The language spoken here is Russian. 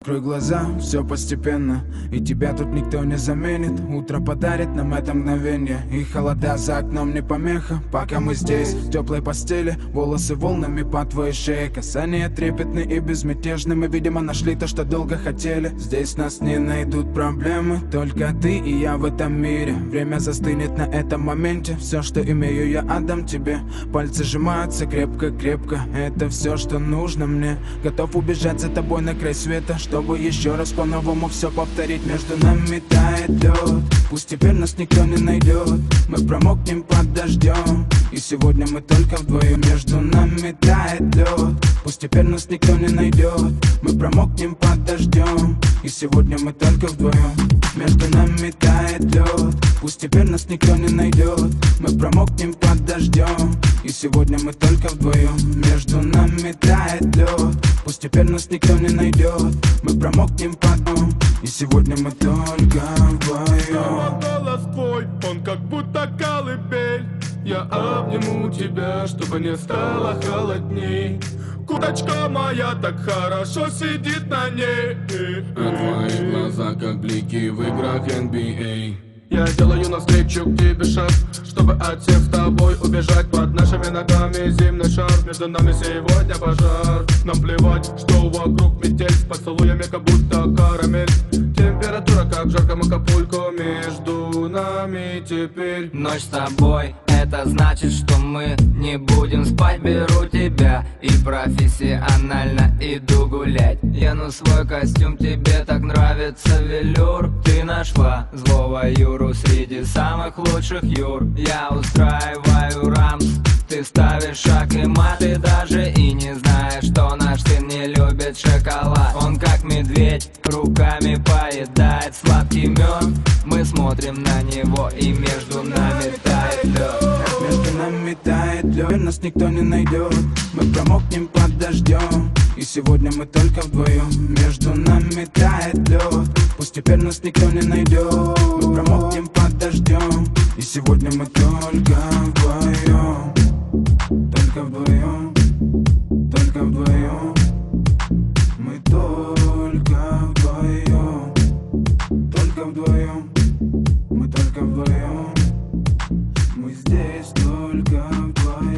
Закрой глаза, все постепенно, и тебя тут никто не заменит. Утро подарит нам это мгновение, и холода за окном не помеха. Пока мы здесь, в теплой постели, волосы волнами по твоей шее. Касания трепетны и безмятежны, мы, видимо, нашли то, что долго хотели. Здесь нас не найдут проблемы, только ты и я в этом мире. Время застынет на этом моменте, все, что имею, я отдам тебе. Пальцы сжимаются крепко-крепко, это все, что нужно мне. Готов убежать за тобой на край света, чтобы еще раз по-новому все повторить. Между нами тает лед, пусть теперь нас никто не найдет. Мы промокнем под дождем, и сегодня мы только вдвоем. Между нами тает лед, пусть теперь нас никто не найдет. Мы промокнем под дождем, и сегодня мы только вдвоем. Между нами тает лед, пусть теперь нас никто не найдет. Мы промокнем под дождем, и сегодня мы только вдвоем. Между нами тает лед, пусть теперь нас никто не найдет. Мы промокнем под дом, и сегодня мы только вдвоем. Голос твой, он как будто колыбель. Я обниму тебя, чтобы не стало холодней. Курточка моя так хорошо сидит на ней. А твои глаза как блики в играх NBA. Я делаю навстречу к тебе шаг, чтобы от всех с тобой убежать. Под нашими ногами зимний шар, между нами сегодня пожар. Нам плевать, что вокруг метель, с поцелуями как будто карамель. Температура как жарко Акапулько, между нами теперь ночь с тобой, это значит, что мы не будем спать. Беру тебя и профессионально иду гулять. Ену свой костюм, тебе так нравится велюр. Ты нашла злого Юру среди самых лучших Юр. Я устраиваю рамс, ты ставишь шаг и мат. Ты даже и не знаешь, что наш сын не любит шоколад. Он как медведь, руками поедает сладкий мед. Мы смотрим на него, и между нами тает лед. Между нами тает лед, нас никто не найдет. Мы промокнем под дождем, и сегодня мы только вдвоем. Между нами тает лед, пусть теперь нас никто не найдет. Мы промокнем под дождем, и сегодня мы